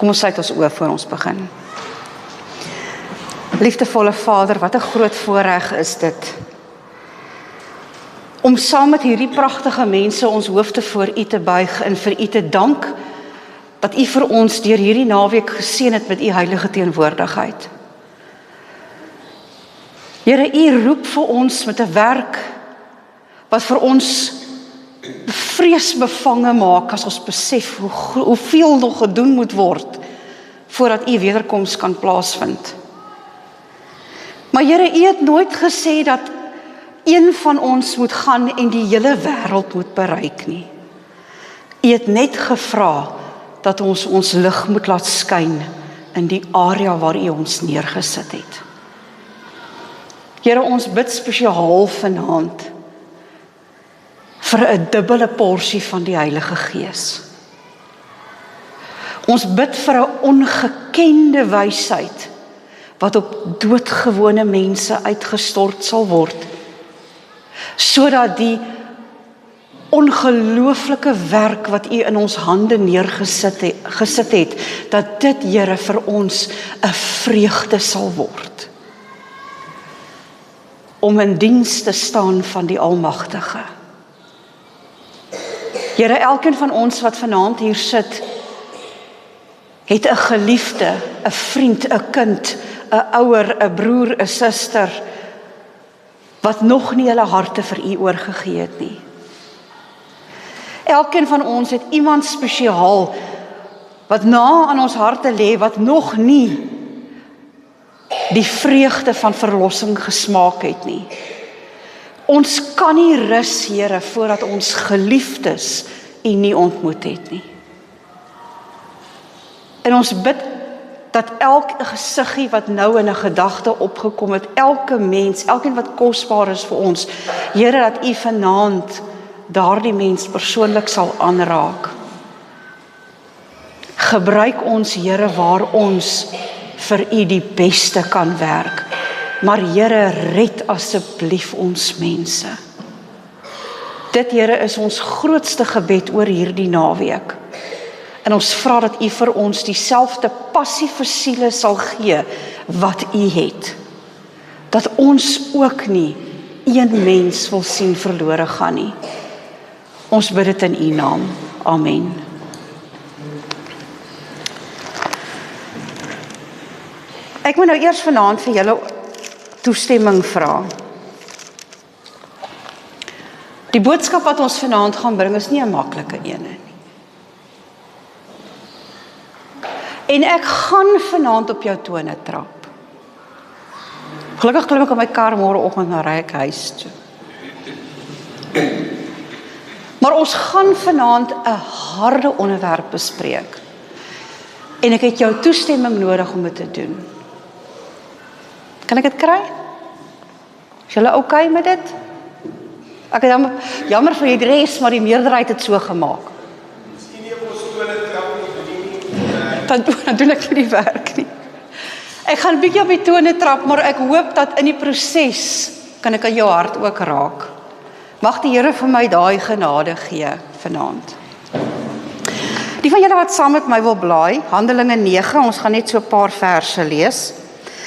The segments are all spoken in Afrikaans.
Kom ons sluit ons oë voor ons begin. Liefdevolle Vader, wat 'n groot voorreg is dit, om saam met hierdie pragtige mense ons hoofde voor U te buig en vir U te dank, dat U vir ons deur hierdie naweek geseën het met U heilige teenwoordigheid. Here, U roep vir ons met 'n werk, wat vir ons vreesbevange maak, as ons besef hoeveel nog gedoen moet word, voordat U wederkoms kan plaasvind. Maar Here, U het nooit gesê dat een van ons moet gaan en die hele wêreld moet bereik nie. U het net gevra dat ons lig moet laat skyn in die area waar U ons neergesit het. Here, ons bid spesiaal vanaand vir 'n dubbele porsie van die Heilige Gees. Ons bid vir 'n ongekende wysheid wat op doodgewone mense uitgestort sal word, sodat die ongelooflike werk wat U in ons hande gesit het, dat dit, Here, vir ons 'n vreugde sal word, om in diens te staan van die Almagtige. Here, elkeen van ons wat vanaand hier sit, het 'n geliefde, 'n vriend, 'n kind, 'n ouer, 'n broer, 'n suster, wat nog nie hulle harte vir U oorgegee het nie. Elkeen van ons het iemand spesiaal, wat na aan ons harte lê, wat nog nie die vreugde van verlossing gesmaak het nie. Ons kan nie rus, Here, voordat ons geliefdes U nie ontmoet het nie. En ons bid dat elke gesiggie wat nou in 'n gedagte opgekom het, elke mens, elkeen wat kosbaar is vir ons, Here, dat U vanaand daardie mens persoonlik sal aanraak. Gebruik ons, Here, waar ons vir U die beste kan werk. Maar Here, red asseblief ons mense. Dit, Here, is ons grootste gebed oor hierdie naweek. En ons vra dat U vir ons dieselfde passie vir siele sal gee wat U het. Dat ons ook nie een mens wil sien verlore gaan nie. Ons bid dit in U naam. Amen. Ek moet nou eers vanaand vir julle toestemming vra. Die boodskap wat ons vanaand gaan bring is nie 'n maklike een nie. En ek gaan vanaand op jou tone trap. Gelukkig klim ek in my kar môreoggend na ry ek huis toe. Maar ons gaan vanaand 'n harde onderwerp bespreek. En ek het jou toestemming nodig om dit te doen. Kan ek dit kry? Is julle okay met dit? Ek het jammer vir die res, maar die meerderheid het so gemaak. Miskien nie op ons tone trap nie, Dan doen ek nie die werk nie. Ek gaan 'n bietjie op die tone trap, maar ek hoop dat in die proses kan ek aan jou hart ook raak. Mag die Here vir my daai genade gee vanaand. Die van julle wat saam met my wil blaai, Handelinge 9, ons gaan net so 'n paar verse lees.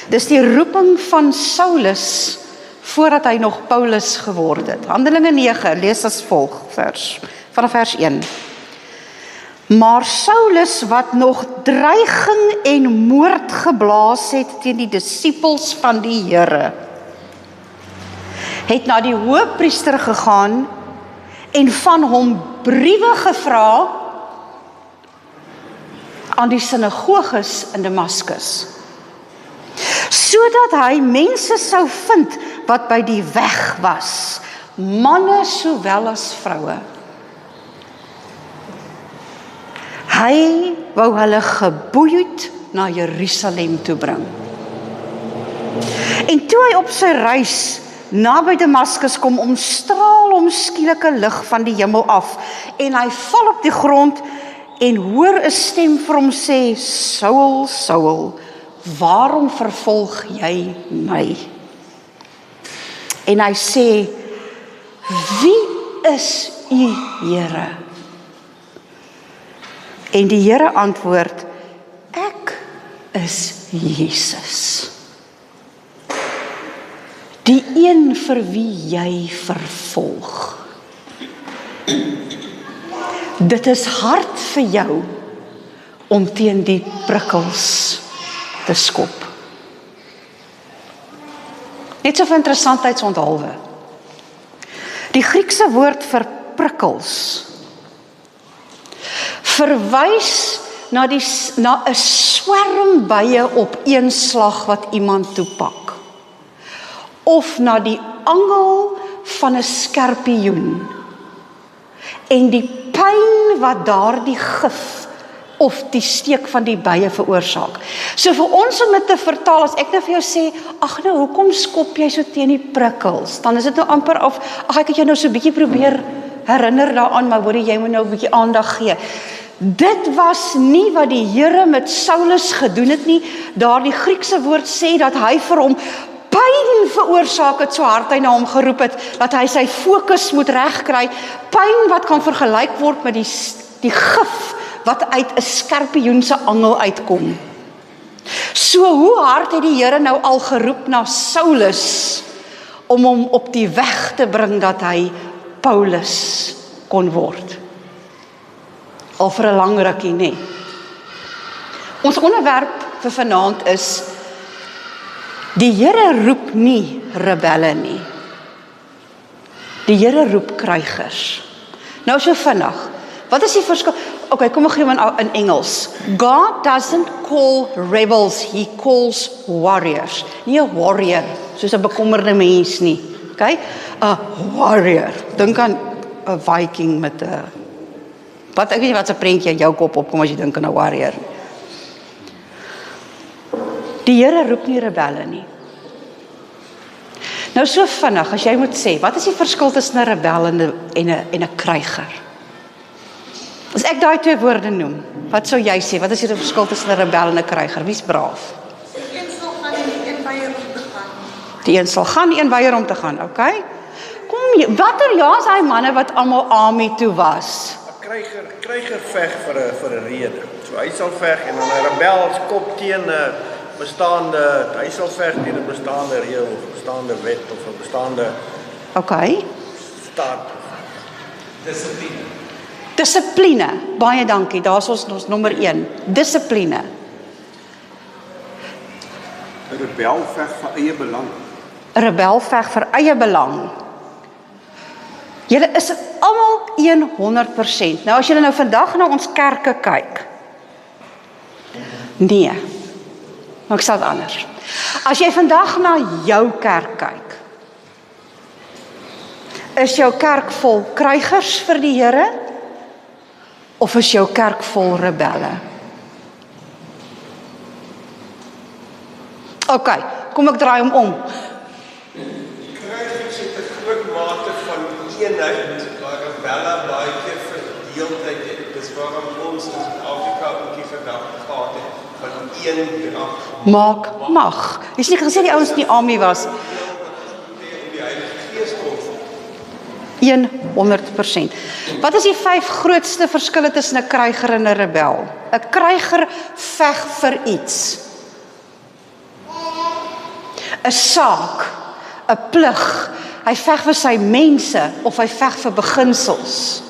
Dis die roeping van Saulus voordat hy nog Paulus geword het. Handelinge 9, lees as volg, vanaf vers 1. Maar Saulus, wat nog dreiging en moord geblaas het teen die disippels van die Here, het na die hoëpriester gegaan en van hom briewe gevra aan die sinagoges in Damaskus, sodat hy mense sou vind wat by die weg was, manne sowel as vroue. Hy wou hulle geboeid na Jerusalem toe bring. En toe hy op sy reis naby Damaskus kom, omstraal hom skielike lig van die hemel af, en hy val op die grond en hoor 'n stem vir hom sê, Saul, Saul, waarom vervolg jy my? En hy sê, wie is u, Here? En die Here antwoord, is Jesus. Die een vir wie jy vervolg. Dit is hard vir jou om teen die prikkels te skop. Net so vir interessantheidsonthaalwe. Die Griekse woord vir prikkels verwys na 'n swerm bye op een slag wat iemand toepak, of na die angel van 'n skorpioen en die pyn wat daardie gif of die steek van die bye veroorsaak. So vir ons om dit te vertaal, as ek nou vir jou sê, ag nou, hoekom skop jy so teen die prikkels? Dan is dit nou amper af, ek het jou nou so 'n bietjie probeer herinner daaraan, maar hoor jy moet nou 'n bietjie aandag gee. Dit was nie wat die Here met Saulus gedoen het nie. Daardie Griekse woord sê dat hy vir hom pyn veroorsaak het, so hard hy na hom geroep het, dat hy sy fokus moet regkry. Pyn wat kan vergelyk word met die gif wat uit 'n skorpioen se angel uitkom. So hoe hard het die Here nou al geroep na Saulus om hom op die weg te bring dat hy Paulus kon word? Al vir 'n lang rukkie, nee. Ons onderwerp vir vanaand is, die Here roep nie rebelle nie. Die Here roep krygers. Nou so vinnig. Wat is die verskil? Okay, kom ek gee hom in Engels. God doesn't call rebels, he calls warriors. Nie 'n warrior, soos 'n bekommerde mens nie. Okay? 'n warrior. Dink aan 'n Viking met 'n wat ek weet wat se prentjie in jou kop opkom as jy dink aan 'n warrior. Die Here roep nie rebelle nie. Nou so vinnig, as jy moet sê, wat is die verskil tussen 'n rebel en 'n kryger? As ek daai twee woorde noem, wat sou jy sê? Wat is die verskil tussen 'n rebel en 'n kryger? Wie's braaf? Die een sal gaan en die een weier om te gaan. Die een sal gaan, die een weier om te gaan, okay? Kom, watter jaar is hy manne wat almal army toe was? 'n Kryger veg vir 'n rede. So hy sal veg en dan 'n rebel skop teen 'n bestaande, hy sal veg teen 'n bestaande reël of 'n bestaande wet of 'n bestaande Okay. staat. Dissipline. Baie dankie. Daar's ons nommer 1. Dissipline. 'n Rebel veg vir eie belang. 'n Rebel veg vir eie belang. Julle is almal 100%. Nou as julle nou vandag na ons kerke kyk. Nee. Maar ek sal dit anders. As jy vandag na jou kerk kyk, is jou kerk vol krygers vir die Here of is jou kerk vol rebelle? Okay, kom ek draai hom om. Krygers het 'n groot mate van eenheid, waar rebelle baie keer verdeeldheid het. Dis waarom ons in Suid-Afrika ook die gedagte gehad het van een drag. Maak mag. Jy sê nie gesê die ouens in die army was. Om die Heilige Gees kom. 100%. Wat is die 5 grootste verskille tussen 'n kryger en 'n rebel? 'n Kryger veg vir iets. 'n Saak, 'n plig. Hy veg vir sy mense of hy veg vir beginsels.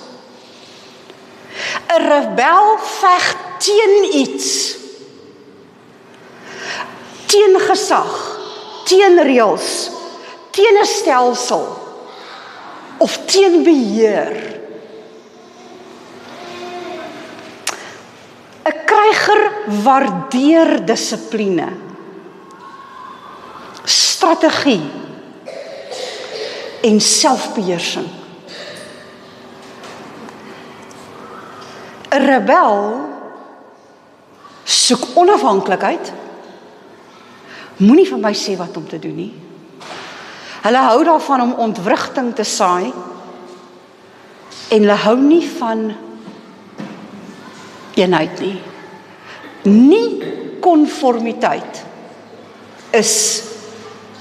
'n Rebel veg teen iets. Teen gesag, teen reëls, teen 'n stelsel of teen beheer. 'n Kryger waardeer dissipline, strategie en selfbeheersing. 'n Rebel soek onafhanklikheid. Moenie vir my sê wat om te doen nie. Hulle hou daarvan om ontwrigting te saai en hulle hou nie van eenheid nie. Nie konformiteit is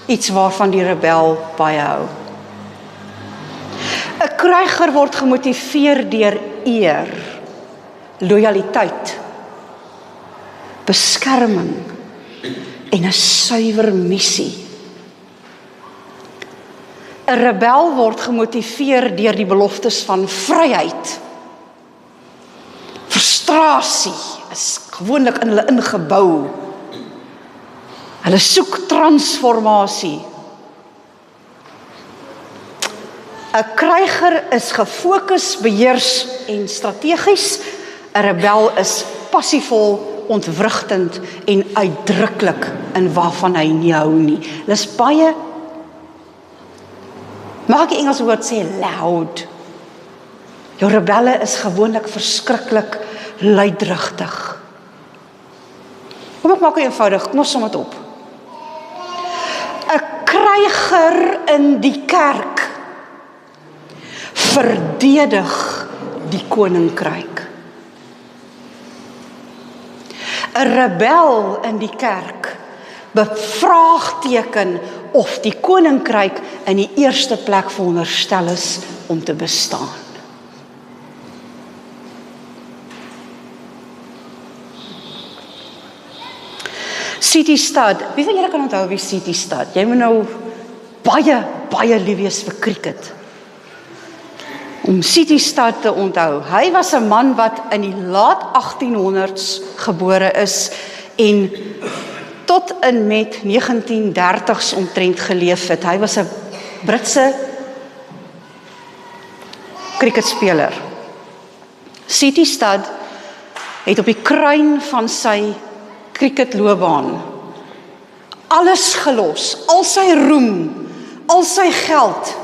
iets waarvan die rebel baie hou. 'n Kryger word gemotiveer deur eer, lojaliteit, beskerming en 'n suiwer missie. 'n Rebel word gemotiveer deur die beloftes van vryheid. Frustrasie is gewoonlik in hulle ingebou. Hulle soek transformasie. 'n Kryger is gefokus, beheers en strategies. 'n Rebel is passievol, ontwrigtend en uitdruklik in waarvan hy nie hou nie. Dis baie, mag ek die Engelse woord sê, loud. Jou rebelle is gewoonlik verskriklik luidrigtig. Kom ek maak dit eenvoudig, kom ons som dit op. 'n Kryger in die kerk verdedig die koninkryk. 'n Rebel in die kerk bevraagteken of die koninkryk in die eerste plek veronderstel is om te bestaan. City Stad, wie van julle kan onthou wie City Stad? Jy moet nou baie lief wees vir cricket. Om City Stad te onthou. Hy was 'n man wat in die laat 1800s gebore is en tot in met 1930s omtrent geleef het. Hy was 'n Britse cricketspeler. City Stad het op die kruin van sy cricketloopbaan alles gelos, al sy roem, al sy geld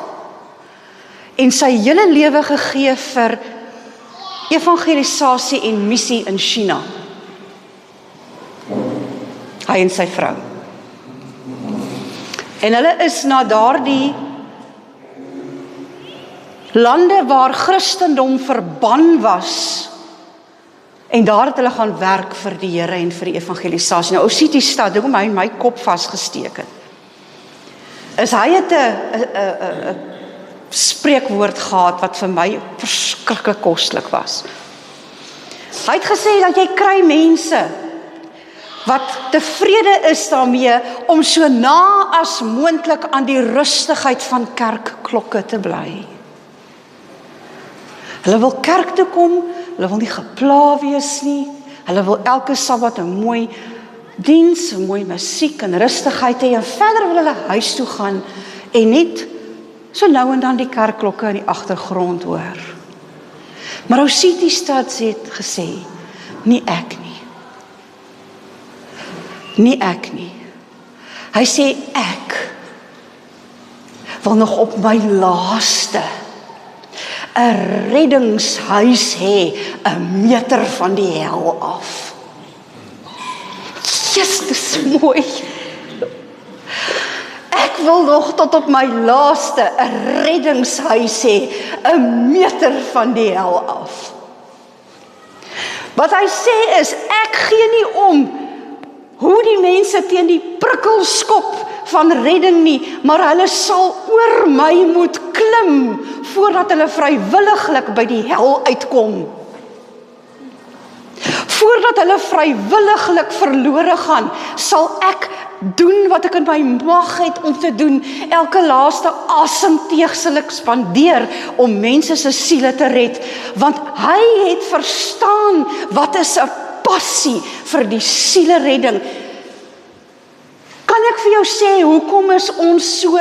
en sy hele lewe gegee vir evangelisasie en missie in China. Hy en sy vrou. En hulle is na daardie lande waar Christendom verban was, en daar het hulle gaan werk vir die Here en vir die evangelisasie. Nou, City Stad, hoekom hy in my kop vasgesteek het, is hy het 'n spreekwoord gehad wat vir my verskriklik koslik was. Hy het gesê dat jy kry mense wat tevrede is daarmee om so na as moontlik aan die rustigheid van kerkklokke te bly. Hulle wil kerk toe kom, hulle wil nie gepla wees nie, hulle wil elke Sabbat 'n mooi diens, 'n mooi musiek en rustigheid hê, en verder wil hulle huis toe gaan en net so nou en dan die kerkklokke in die agtergrond hoor. Maar ou City Stad het gesê, nie ek nie. Nie ek nie. Hy sê ek wil nog op my laaste 'n reddingshuis hê, 'n meter van die hel af. Jesus, dis mooi. Ek wil nog tot op my laaste 'n reddingshuis hê, 'n meter van die hel af. Wat hy sê is, ek gee nie om hoe die mense teen die prikkels skop van redding nie, maar hulle sal oor my moet klim voordat hulle vrywilliglik by die hel uitkom. Voordat hulle vrywilliglik verlore gaan, sal ek doen wat ek in my mag het om te doen. Elke laaste asemteug sal ek spandeer om mense se siele te red, want hy het verstaan wat is 'n passie vir die sieleredding. Kan ek vir jou sê, hoekom is ons so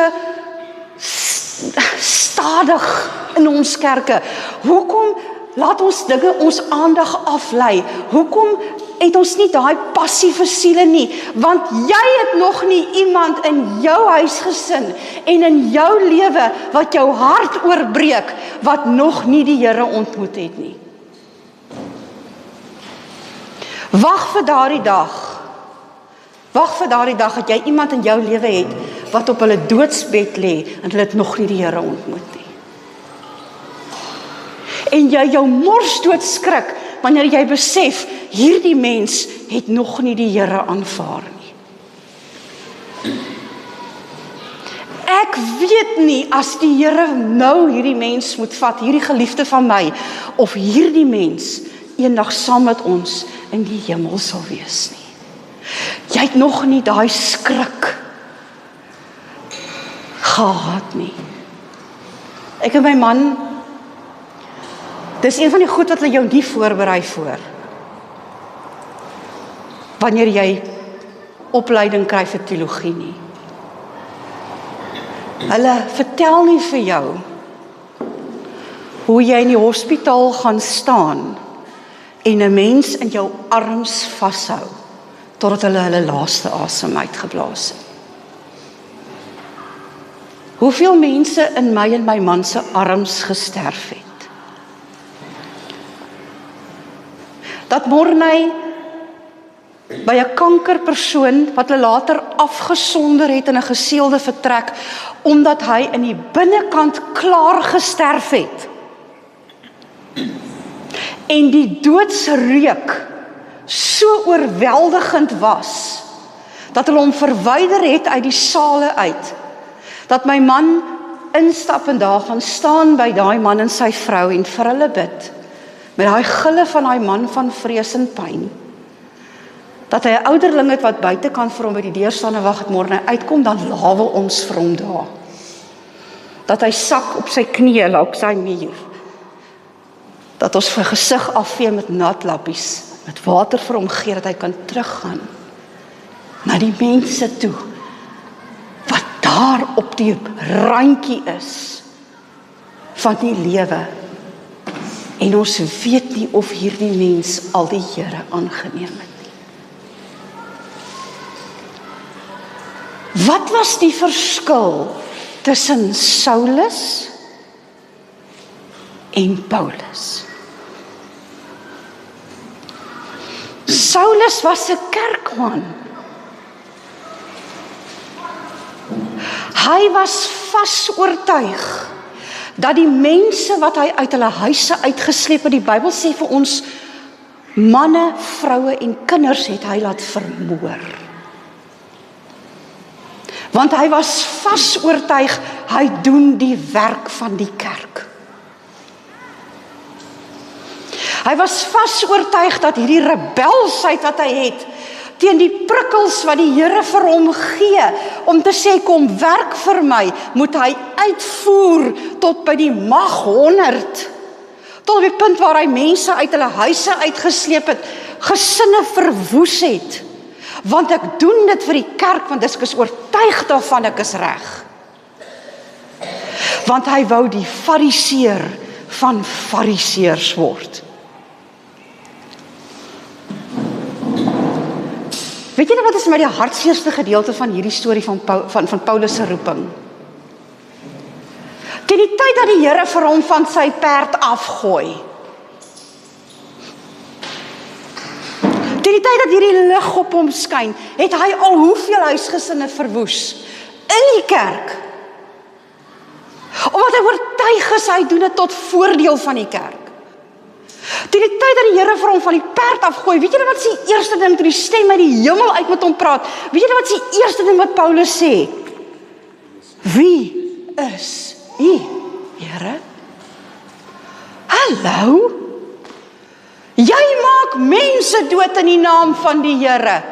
stadig in ons kerke? Hoekom laat ons dinge ons aandag aflei? Hoekom het ons nie daai passie vir siele nie? Want jy het nog nie iemand in jou huisgesin en in jou lewe wat jou hart oorbreek, wat nog nie die Here ontmoet het nie. Wag vir daardie dag. Wag vir daardie dag dat jy iemand in jou lewe het wat op hulle doodsbed lê en hulle het nog nie die Here ontmoet nie. En jy jou mors dood skrik wanneer jy besef hierdie mens het nog nie die Here aanvaar nie. Ek weet nie as die Here nou hierdie mens moet vat, hierdie geliefde van my, of hierdie mens eendag saam met ons in die hemel sal wees nie. Jy jy het nog nie daai skrik gehad nie. Ek en my man, dis een van die goed wat hulle jou nie voorberei voor. Wanneer jy opleiding kry vir teologie nie. Hulle vertel nie vir jou hoe jy in die hospitaal gaan staan en 'n mens in jou arms vashou totdat hulle laaste asem uitgeblaas het. Hoeveel mense in my en my man se arms gesterf het. Dat Morney by 'n kankerpersoon wat hulle later afgesonder het in 'n geseelde vertrek, omdat hy in die binnekant klaar gesterf het. En die doodsreuk so oorweldigend was, dat hulle hom verwyder het uit die sale uit, dat my man instap en daar gaan staan by daai man en sy vrou en vir hulle bid, met daai gille van daai man van vrees en pyn, dat hy 'n ouderling het wat buitekant vir hom by die deur staan en wag het môre hy uitkom, dan lawe ons vir hom daar. Dat hy sak op sy knieë op sy muur. Dat ons vir gesig afvee met natlappies, met water vir hom gee, dat hy kan teruggaan na die mense toe, wat daar op die randjie is van die lewe. En ons weet nie of hierdie mens al die Here aangeneem het. Wat was die verskil tussen Saulus en Paulus? Saulus was 'n kerkman. Hy was vas oortuig dat die mense wat hy uit hulle huise uitgesleep het, die Bybel sê vir ons, manne, vroue en kinders het hy laat vermoor. Want hy was vas oortuig, hy doen die werk van die kerk. Hy was vas oortuig dat hierdie rebelsheid wat hy het, teen die prikkels wat die Here vir hom gee, om te sê, kom werk vir my, moet hy uitvoer tot by die mag 100. Tot op die punt waar hy mense uit hulle huise uitgesleep het, gesinne verwoes het. Want ek doen dit vir die kerk, want ek is oortuig daarvan ek is reg. Want hy wou die fariseer van fariseërs word. Weet jy nou wat is my die hartseerste gedeelte van hierdie storie van Paulus se roeping? Teen die tyd dat die Here vir hom van sy perd afgooi. Teen die tyd dat hierdie lig op hom skyn, het hy al hoeveel huisgesinne verwoes in die kerk. Omdat hy oortuig is, hy doen dit tot voordeel van die kerk. Teen die tyd dat die Here vir hom van die perd afgooi, weet julle wat is die eerste ding toe die stem uit die hemel uit met hom praat? Weet julle wat is die eerste ding wat Paulus sê? Wie is U, Here? Hallo? Jy maak mense dood in die naam van die Here.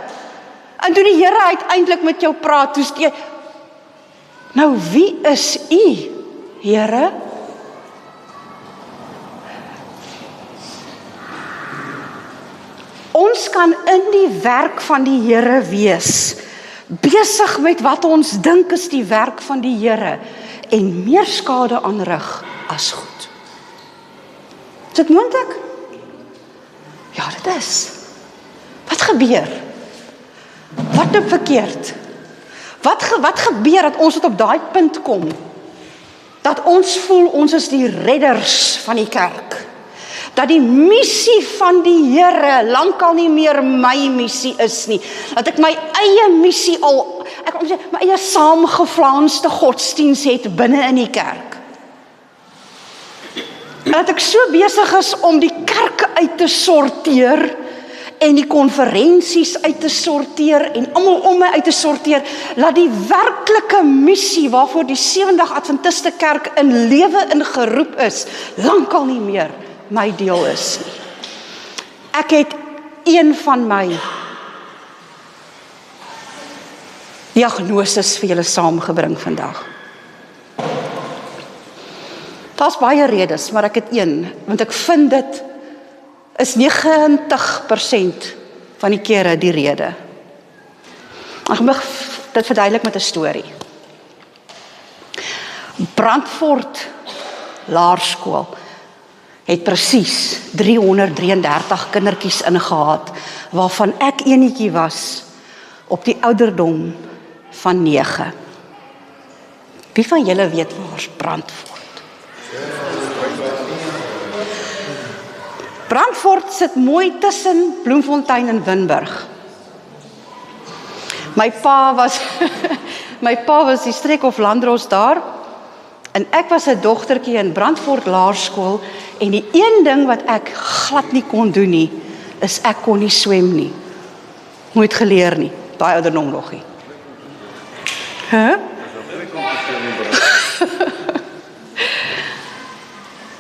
En toe die Here uiteindelik met jou praat, toe sê, nou wie is U, Here? Ons kan in die werk van die Here wees, besig met wat ons dink is die werk van die Here, en meer skade aanrig as goed. Is dit moontlik? Ja, dit is. Wat gebeur? Wat loop verkeerd? Wat gebeur dat ons tot op daai punt kom, dat ons voel ons is die redders van die kerk? Dat die missie van die Here lankal nie meer my missie is nie. Dat ek my eie missie my eie saamgeflaanste godsdiens het binne in die kerk. En dat ek so besig is om die kerke uit te sorteer en die konferensies uit te sorteer en almal om my uit te sorteer, laat die werklike missie waarvoor die Sewendag Adventiste Kerk in lewe ingeroep is, lankal nie meer my deel is nie. Ek het een van my diagnoses vir julle saamgebring vandag. Daar's baie redes, maar ek het een, want ek vind dit is 90% van die kere die rede. Ek moet dit verduidelik met 'n storie. Brandfort Laerskool het presies 333 kindertjies ingehad, waarvan ek enetjie was op die ouderdom van 9. Wie van julle weet waar's Brandfort? Brandfort sit mooi tussen Bloemfontein en Winburg. My pa was die Streek of Landros daar, en ek was 'n dogtertjie in Brandfort Laerskool, en die een ding wat ek glad nie kon doen nie, is ek kon nie swem nie. Nooit geleer nie, daai ouderdom nog nie.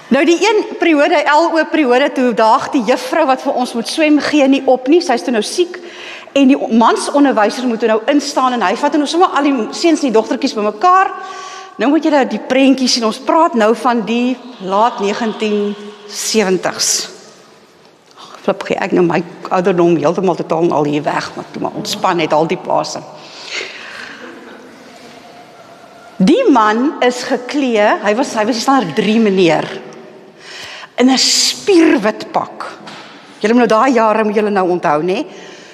Nou die een periode, LO periode, toe daag die juffrou wat vir ons moet swem gee nie op nie, sy is toe nou siek, en die mansonderwyser moet toe nou instaan, en hy vat nou sommer al die seuns en die dogtertjies bymekaar. Nou moet jy die prentjies sien, ons praat nou van die laat 1970s. Flip gee ek nou my ouderdom heeltemal totaal al hier weg, maar ontspan het al die paase. Die man is geklee, hy was die standaard 3 meneer, in 'n spierwit pak. Julle moet nou daai jare moet julle nou onthou, nê?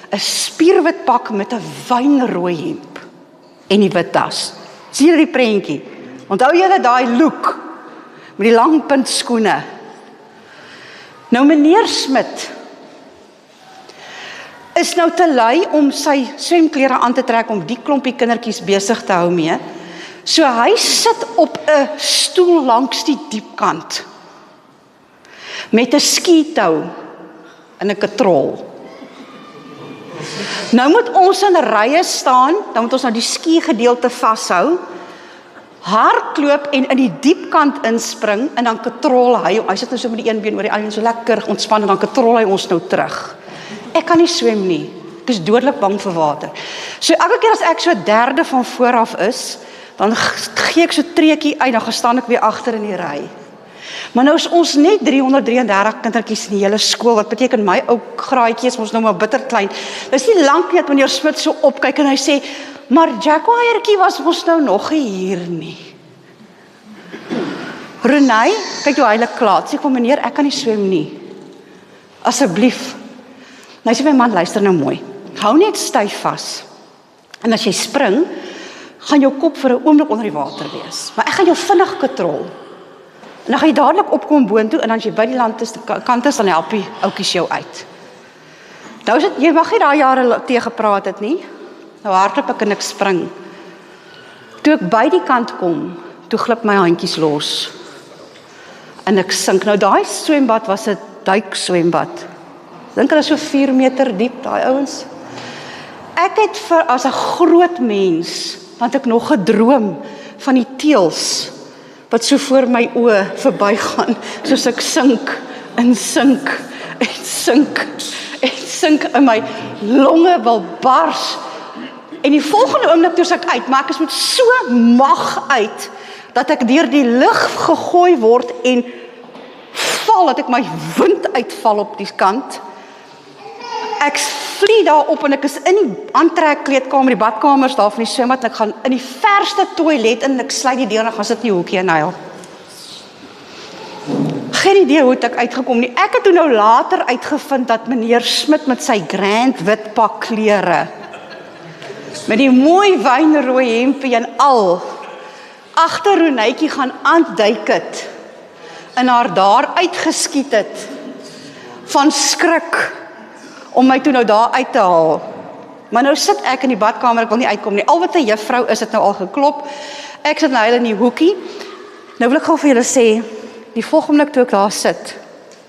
'n spierwit pak met 'n wynrooi hemp en die wit tas. Sien jy die prentjie? Onthou julle daai look met die lang punt skoene? Nou meneer Smit is nou te lui om sy swemklere aan te trek om die klompie kindertjies besig te hou mee. So hy sit op 'n stoel langs die diepkant met 'n skitou en 'n katrol. Nou moet ons in rye staan, dan moet ons nou die ski gedeelte vashou, hardloop en in die diepkant inspring, en dan katrol hy sit nou so met die een been oor die ander, so lekker ontspan, en dan katrol hy ons nou terug. Ek kan nie swem nie, ek is dodelik bang vir water. So elke keer as ek so 1/3 van vooraf is, dan gee ek so treetjie uit, dan staan ek weer agter in die ry. Maar nou is ons net 333 kindertjies in die hele skool, wat beteken my ou graadjie is ons nou maar bitter klein. Dis nie lank nie dat meneer Smit so opkyk en hy sê, maar Jacquiertjie was ons nou nog hier nie. Renay, kyk hoe heilig klaar, sê vir meneer, ek kan nie swem nie. Asseblief. Nou sê my man, luister nou mooi. Hou net styf vas. En as jy spring, gaan jou kop vir 'n oomblik onder die water wees. Maar ek gaan jou vinnig katrol. En dan gaan jy dadelik opkom boontoe, en dan as jy by die kant is, dan help die oukies jou uit. Nou is dit, jy mag nie daai jare teëgepraat het nie. Nou hardloop ek en ek spring. Toe ek by die kant kom, toe glip my handjies los. En ek sink. Nou daai swembad was 'n duikswembad. Dink hulle so 4 meter diep, daai ouens. Ek het as 'n groot mens, want ek nog gedroom van die teels wat so voor my oë verbygaan, soos ek sink en sink en sink en sink, in my longe wil bars. En die volgende oomblik toe ek uit, maar ek is met so mag uit, dat ek deur die lug gegooi word en val, dat ek my wind uitval op die kant. Ek vlieg daar op en ek is in die aantrekkleedkamer, die badkamers daar van die swembad, en ek gaan in die verste toilet in, en ek sluit die deur en gaan sit in die hoekie en huil. Geen idee hoe het ek uitgekom nie. Ek het toe nou later uitgevind dat meneer Smit met sy grand wit pak klere, met die mooi wynrooi hempie en al, agter Renaytjie gaan aanduik het, en haar daar uitgeskiet het, van skrik, om my toe nou daar uit te haal. Maar nou sit ek in die badkamer, ek wil nie uitkom nie. Al wat 'n juffrou is dit nou al geklop. Ek sit nou in die hoekie. Nou wil ek gou vir julle sê, die volgende oomblik toe ek daar sit,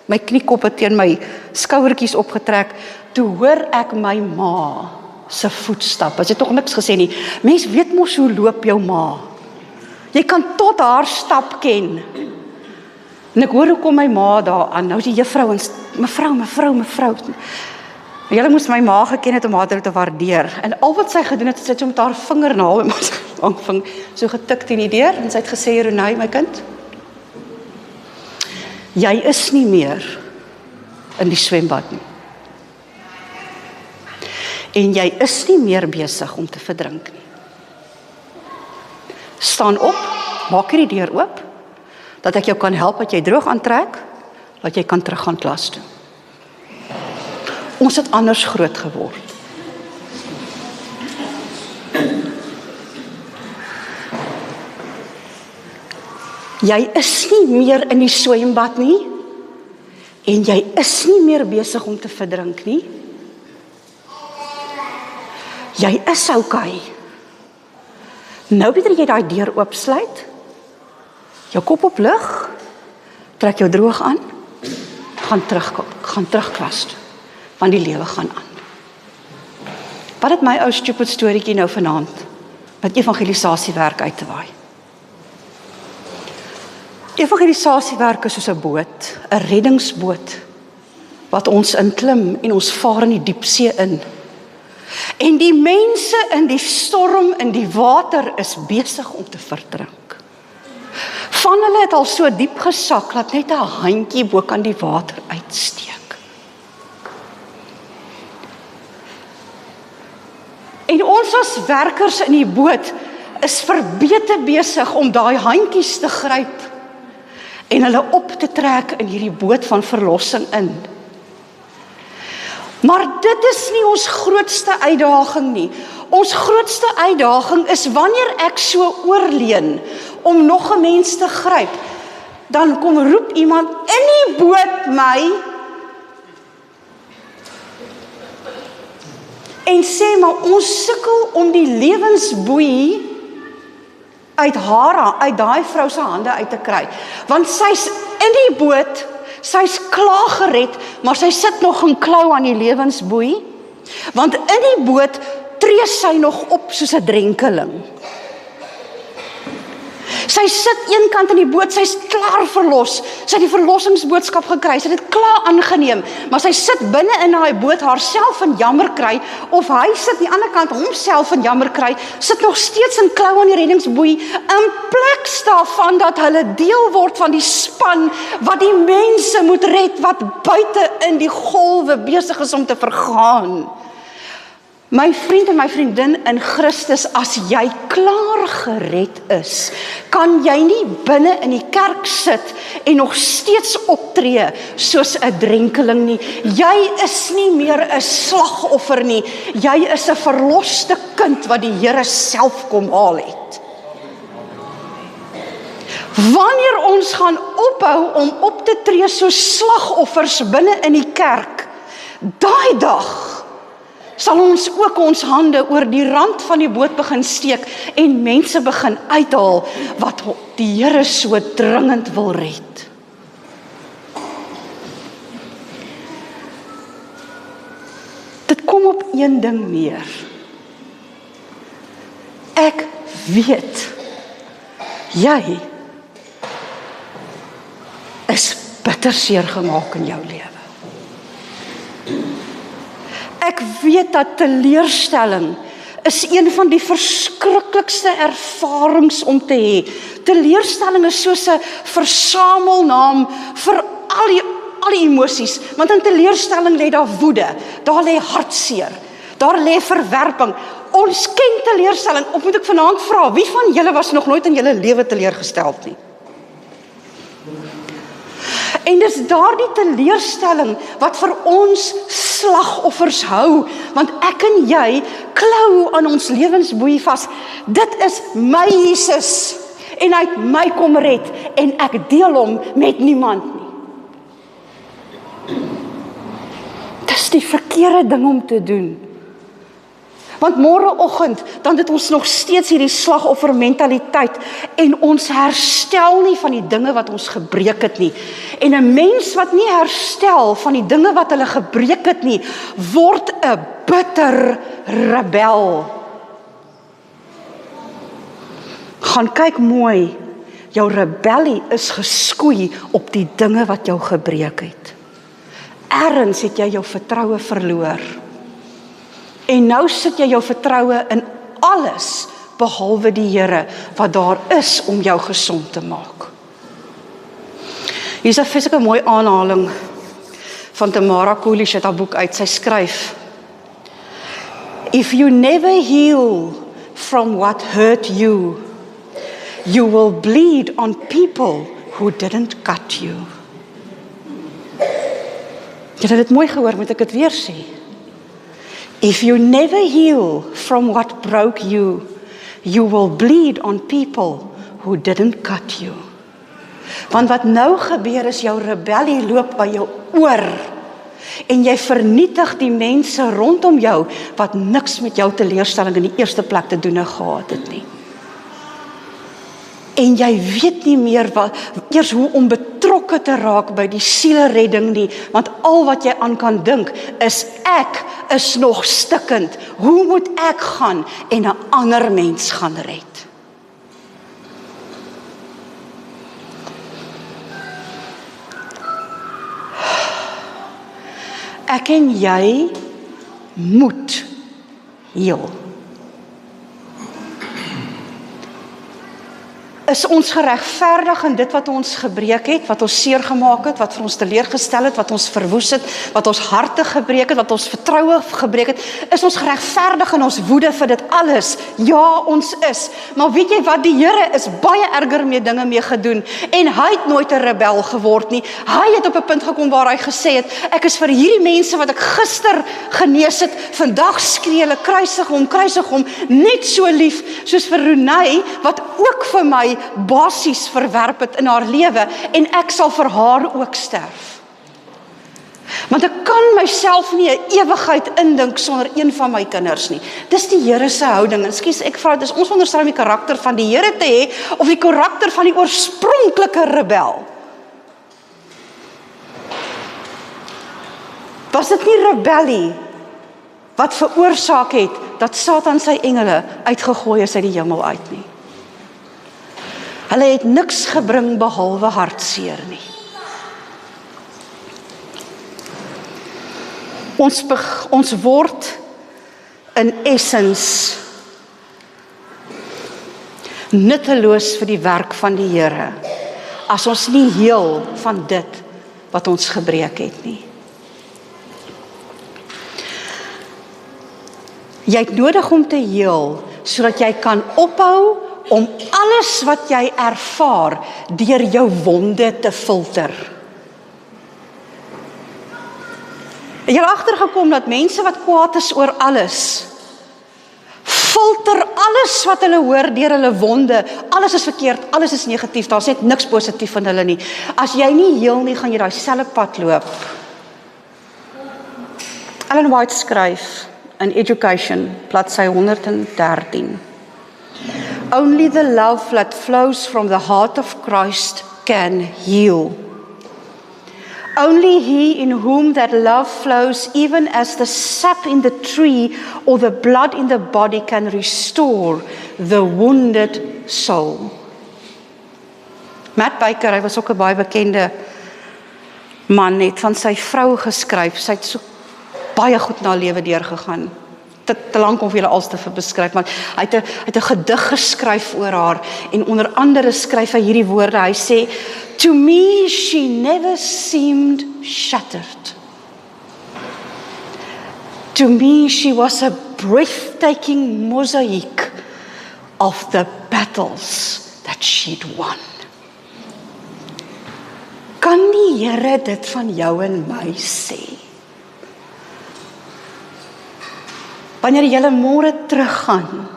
my kniekoppe teen my skouertjies opgetrek, toe hoor ek my ma se voetstap. As jy tog niks gesê nie. Mens weet mos hoe loop jou ma. Jy kan tot haar stap ken. En ek hoor hoe kom my ma daar aan. Nou is die juffrou en mevrou. Julle moes my ma geken het om haar te waardeer. En al wat sy gedoen het, sy het so met haar vingernaal en maar so getik teen die deur en sy het gesê, Renay, my kind, jy is nie meer in die swembad nie. En jy is nie meer besig om te verdrink nie. Staan op, maak die deur oop, dat ek jou kan help, dat jy droog aantrek, dat jy kan terug gaan klas toe. Ons het anders groot geword. Jy is nie meer in die swembad nie, en jy is nie meer besig om te verdrink nie. Jy is okay. Nou beter jy daai deur oopsluit, jou kop op lig, trek jou droog aan, gaan terug klas toe, want die lewe gaan aan. Wat het my ou stupid storieetjie nou vanaand, met evangelisasiewerk uit te waai? Evangelisasiewerk is soos 'n boot, 'n reddingsboot, wat ons inklim en ons vaar in die diepsee in. En die mense in die storm, in die water, is besig om te verdrink. Van hulle het al so diep gesak, dat net 'n handjie bo kan die water uitsteek. En ons as werkers in die boot, is verbete besig om daai handjies te gryp, en hulle op te trek in hierdie boot van verlossing in. Maar dit is nie ons grootste uitdaging nie. Ons grootste uitdaging is wanneer ek so oorleun om nog 'n mens te gryp, dan kom roep iemand in die boot my en sê, maar ons sukkel om die lewensboei uit daai vrou se hande uit te kry. Want sy's in die boot, sy's klaar gered, maar sy sit nog en klou aan die lewensboei, want in die boot tree sy nog op soos 'n drenkeling. Sy sit een kant in die boot, sy's klaar verlos, sy het die verlossingsboodskap gekry, sy het dit klaar aangeneem, maar sy sit binne in daai boot haarself in jammer kry, of hy sit die ander kant homself in jammer kry, sit nog steeds in klou aan die reddingsboei, in plek daarvan dat hulle deel word van die span, wat die mense moet red, wat buite in die golwe besig is om te vergaan. My vriend en my vriendin in Christus, as jy klaar gered is, kan jy nie binne in die kerk sit en nog steeds optree soos 'n drenkeling nie. Jy is nie meer 'n slagoffer nie. Jy is 'n verloste kind wat die Here self kom haal het. Wanneer ons gaan ophou om op te tree soos slagoffers binne in die kerk, daai dag sal ons ook ons hande oor die rand van die boot begin steek en mense begin uithaal wat die Here so dringend wil red. Dit kom op een ding neer. Ek weet, jy is bitter seer gemaak in jou lewe. Ek weet dat teleurstelling is een van die verskriklikste ervarings om te hê. Teleurstelling is soos 'n versamelnaam vir al die emosies, want in teleurstelling lê daar woede, daar lê hartseer, daar lê verwerping. Ons ken teleurstelling, of moet ek vanaand vra, wie van julle was nog nooit in julle lewe teleurgesteld nie? En dis daardie teleurstelling wat vir ons slagoffers hou, want ek en jy klou aan ons lewensboei vas. Dit is my Jesus, en hy het my kom red, en ek deel hom met niemand nie. Dis die verkeerde ding om te doen. Want môreoggend, dan het ons nog steeds hierdie slagoffermentaliteit, en ons herstel nie van die dinge wat ons gebreek het nie. En 'n mens wat nie herstel van die dinge wat hulle gebreek het nie, word 'n bitter rebel. Gaan kyk mooi, jou rebellie is geskoei op die dinge wat jou gebreek het. Ergens het jy jou vertroue verloor. En nou sit jy jou vertroue in alles, behalwe die Here, wat daar is om jou gesond te maak. Hier is 'n fisieke mooi aanhaling van Tamara Coolish uit haar boek uit. Sy skryf, If you never heal from what hurt you, you will bleed on people who didn't cut you. Jy het dit mooi gehoor, moet ek dit weer sê? If you never heal from what broke you, you will bleed on people who didn't cut you. Want wat nou gebeur is jou rebellie loop by jou oor en jy vernietig die mense rondom jou wat niks met jou teleurstelling in die eerste plek te doen gehad het nie. En jy weet nie meer eers hoe om betrokke te raak by die sieleredding nie, want al wat jy aan kan dink is ek is nog stikkend. Hoe moet ek gaan en 'n ander mens gaan red? Ek en jy moet heel. Is ons geregverdig in dit wat ons gebreek het, wat ons seer gemaak het, wat vir ons teleurgestel het, wat ons verwoes het, wat ons harte gebreek het, wat ons vertroue gebreek het, is ons geregverdig in ons woede vir dit alles? Ja, ons is. Maar weet jy wat, die Here is baie erger mee dinge mee gedoen, en hy het nooit 'n rebel geword nie. Hy het op 'n punt gekom waar hy gesê het, ek is vir hierdie mense wat ek gister genees het, vandag skree hulle, kruisig hom, net so lief, soos vir Renay, wat ook vir my basies verwerp het in haar lewe, en ek sal vir haar ook sterf. Want ek kan myself nie 'n ewigheid indink sonder een van my kinders nie. Dis die Here se houding. En skus, ek vra, dis ons onderstel om die karakter van die Here te hê, of die karakter van die oorspronklike rebel? Was dit nie rebellie wat veroorsaak het dat Satan sy engele uitgegooi is uit die hemel uit nie? Hulle het niks gebring behalwe hartseer nie. Ons word in essens nutteloos vir die werk van die Here, as ons nie heel van dit wat ons gebreek het nie. Jy het nodig om te heel, sodat jy kan ophou om alles wat jy ervaar deur jou wonde te filter. Het jy agtergekom dat mense wat kwaad is oor alles, filter alles wat hulle hoor deur hulle wonde, alles is verkeerd, alles is negatief, daar's net niks positief van hulle nie. As jy nie heel nie, gaan jy daai selfe pad loop. Ellen White skryf in Education, bladsy 113. Only the love that flows from the heart of Christ can heal. Only he in whom that love flows, even as the sap in the tree or the blood in the body, can restore the wounded soul. Matt Baker, hy was ook 'n baie bekende man, het van sy vrou geskryf. Sy het so baie goed na haar lewe deurgegaan. Te lank om vir julle alles te beskryf, maar hy het 'n gedig geskryf oor haar, en onder andere skryf hy hierdie woorde. Hy sê, to me she never seemed shattered. To me she was a breathtaking mosaic of the battles that she'd won. Kan die Here dit van jou en my sê? Wanneer jy môre teruggaan,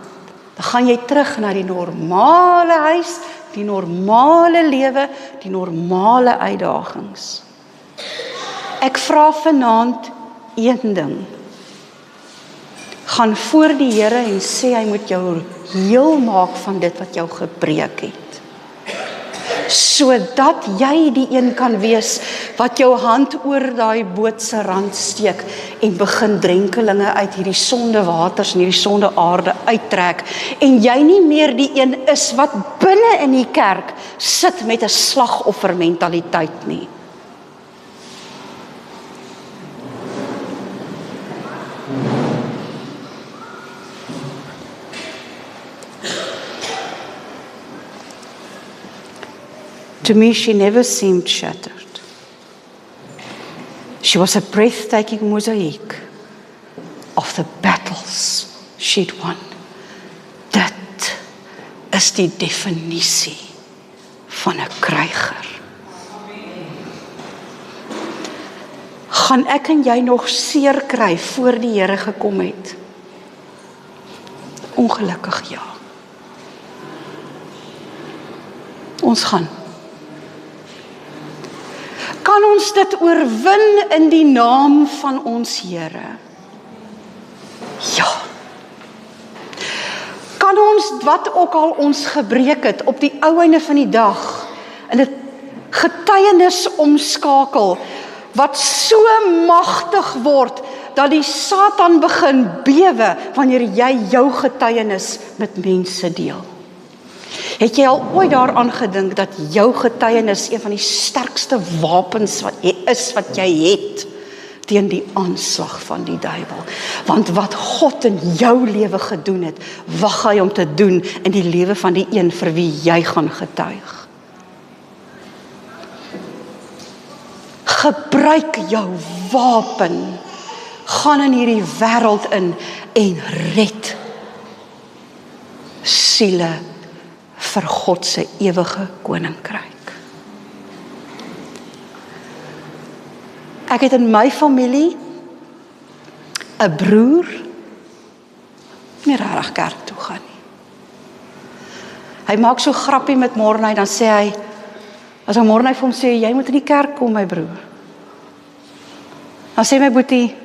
dan gaan jy terug na die normale huis, die normale lewe, die normale uitdagings. Ek vra vanaand een ding. Gaan voor die Here en sê hy moet jou heel maak van dit wat jou gebreek het. Sodat jy die een kan wees wat jou hand oor daai boot se rand steek en begin drenkelinge uit hierdie sonde waters en hierdie sonde aarde uittrek, en jy nie meer die een is wat binne in die kerk sit met 'n slagoffermentaliteit nie. To me, she never seemed shattered. She was a breathtaking mosaic of the battles she'd won. Dit is die definisie van 'n kryger. Gaan ek en jy nog seer kry voor die Here gekom het? Ongelukkig ja. Ons gaan. Kan ons dit oorwin in die naam van ons Here? Ja. Kan ons wat ook al ons gebreek het op die ou einde van die dag in 'n getuienis omskakel wat so magtig word dat die Satan begin bewe wanneer jy jou getuienis met mense deel? Het jy al ooit daaraan gedink dat jou getuienis een van die sterkste wapens wat jy het teen die aanslag van die duiwel? Want wat God in jou lewe gedoen het, wag hy om te doen in die lewe van die een vir wie jy gaan getuig. Gebruik jou wapen, gaan in hierdie wêreld in en red siele vir God se ewige koninkryk. Ek het in my familie 'n broer nie regtig kerk toe gaan nie. Hy maak so grappie met Morney, dan sê hy, as hy Morney vir hom sê, jy moet in die kerk kom my broer. Dan sê my boetie,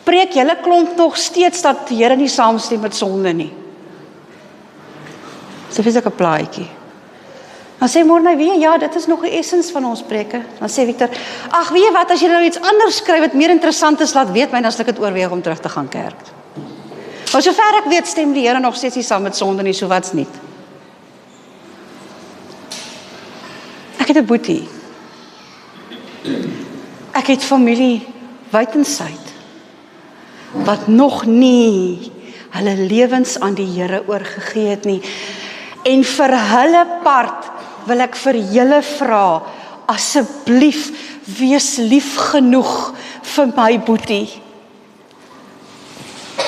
preek julle klomp nog steeds dat die Here nie saamstem met sonde nie. So vir 'n plaatjie. Dan sê Morney weer, ja, dit is nog 'n essens van ons preke. Dan sê Victor, ag weet jy wat, as jy nou iets anders skryf wat meer interessant is, laat weet my, dan sal ek dit oorweeg om terug te gaan kerk. Maar sover ek weet, stem die Here nog steeds nie saam met sonde nie, so wat's nie. Ek het 'n boetie. Ek het familie wyd en suid wat nog nie hulle lewens aan die Here oorgegee het nie. En vir hulle part wil ek vir julle vra, asseblief wees lief genoeg vir my boetie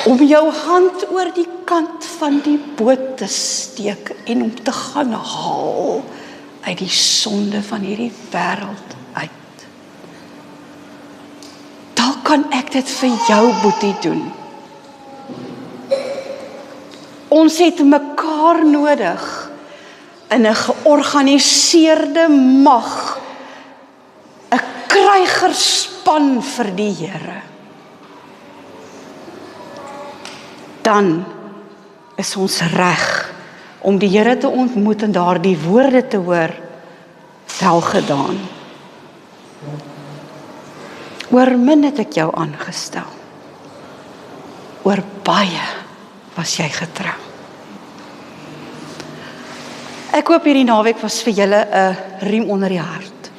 om jou hand oor die kant van die boot te steek en om te gaan haal uit die sonde van hierdie wêreld uit. Dan kan ek dit vir jou boetie doen. Ons het mekaar nodig in 'n georganiseerde mag, 'n krygerspan vir die Here. Dan is ons reg om die Here te ontmoet en daardie woorde te hoor, wel gedaan. Oor min het ek jou aangestel. Oor baie was jy getrou. Ek hoop hierdie naweek was vir julle 'n riem onder die hart.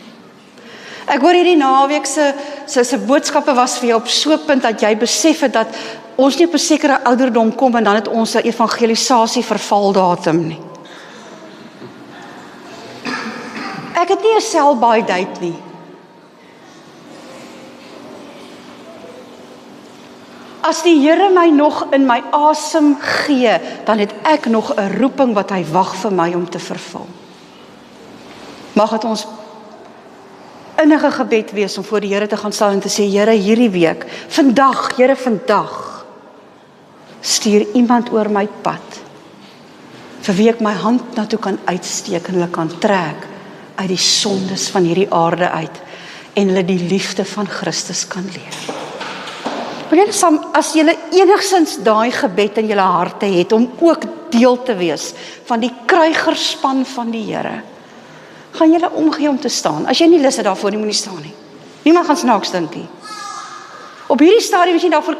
Ek hoor hierdie naweek se boodskappe was vir jou op so 'n punt dat jy besef het dat ons nie op 'n sekere ouderdom kom en dan het ons 'n evangelisasie vervaldatum nie. Ek het nie 'n sell-by date nie. As die Here my nog in my asem gee, dan het ek nog 'n roeping wat hy wag vir my om te vervul. Mag dit ons innige gebed wees om voor die Here te gaan staan en te sê, Here, hierdie week, vandag, Here, vandag, stuur iemand oor my pad, vir wie ek my hand na toe kan uitsteek en hulle kan trek uit die sondes van hierdie aarde uit en hulle die liefde van Christus kan leer. As julle enigsins daai gebed in julle harte het om ook deel te wees van die krygerspan van die Here, gaan julle omgee om te staan. As jy nie lus het daarvoor, nie moenie staan nie. Niemand gaan snaaks dink nie. Op hierdie stadium as jy daarvoor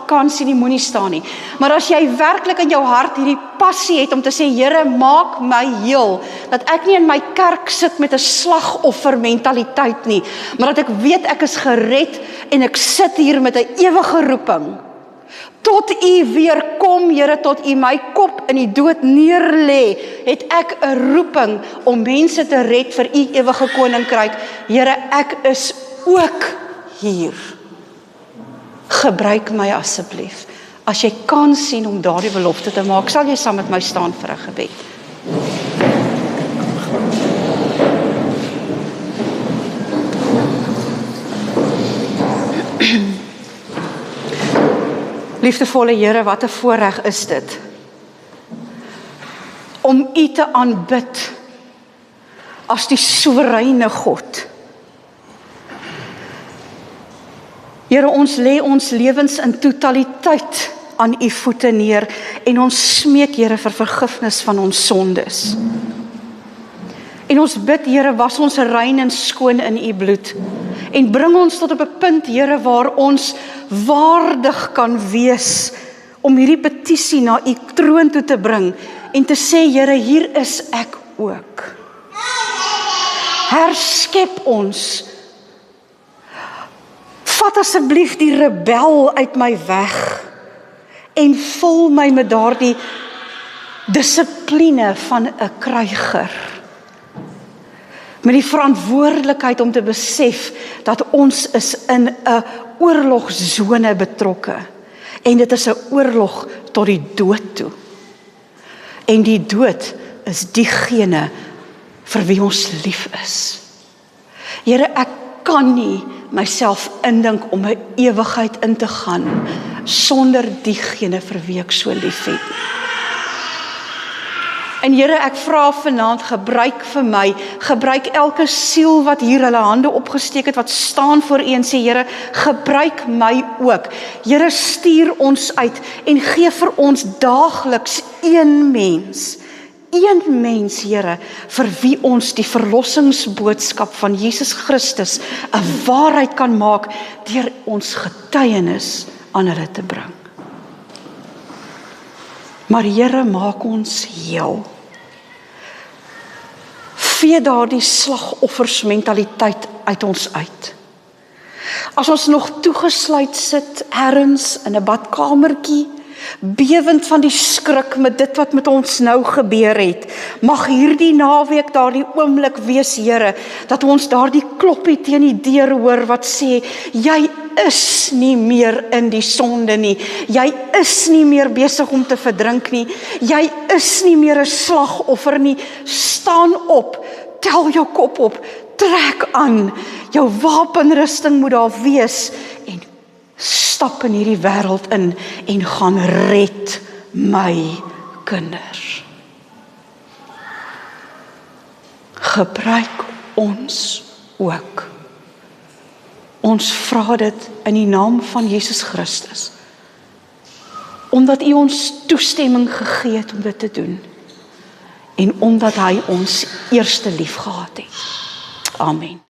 kan sien, nie moenie staan nie. Maar as jy werklik in jou hart hierdie passie het om te sê, Here, maak my heel, dat ek nie in my kerk sit met 'n slagoffer mentaliteit nie, maar dat ek weet ek is gered en ek sit hier met 'n ewige roeping. tot U weer kom, Here, tot U my kop in die dood neerlê, het ek 'n roeping om mense te red vir U ewige koninkryk. Here, ek is ook hier. Gebruik my asseblief. As jy kan sien om daardie belofte te maak, sal jy saam met my staan vir 'n gebed. Liefdevolle Here, wat 'n voorreg is dit om U te aanbid as die soewereine God. Here, ons lê ons lewens in totaliteit aan U voete neer en ons smeek, Here, vir vergifnis van ons sondes. En ons bid, Here, was ons rein en skoon in U bloed en bring ons tot op 'n punt, Here, waar ons waardig kan wees om hierdie petisie na U troon toe te bring en te sê, Here, hier is ek ook. Herskep ons. Vat asseblief die rebel uit my weg en vul my met daardie dissipline van 'n kryger. Met die verantwoordelikheid om te besef dat ons is in 'n oorlogsone betrokke en dit is 'n oorlog tot die dood toe. En die dood is diegene vir wie ons lief is. Here, ek kan nie myself indink om 'n ewigheid in te gaan sonder diegene vir wie ek so lief het. En Here, ek vra vanaand, gebruik vir my, gebruik elke siel wat hier hulle hande opgesteek het, wat staan voor U en sê, Here, gebruik my ook. Here, stuur ons uit en gee vir ons daagliks een mens, Here, vir wie ons die verlossingsboodskap van Jesus Christus 'n waarheid kan maak deur ons getuienis aan hulle te bring. Maar Here, maak ons heel. Vee daardie slagoffersmentaliteit uit ons uit. As ons nog toegesluit sit ergens in 'n badkamertjie, bewend van die skrik met dit wat met ons nou gebeur het, mag hierdie naweek daardie oomblik wees, Here, dat ons daardie kloppie teen die deur hoor wat sê, jy is nie meer in die sonde nie, jy is nie meer besig om te verdrink nie, jy is nie meer 'n slagoffer nie, staan op, tel jou kop op, trek aan, jou wapenrusting moet daar wees, en stap in hierdie wêreld in en gaan red my kinders. Gebruik ons ook. Ons vra dit in die naam van Jesus Christus, omdat U ons toestemming gegee het om dit te doen, en omdat Hy ons eerste lief gehad het. Amen.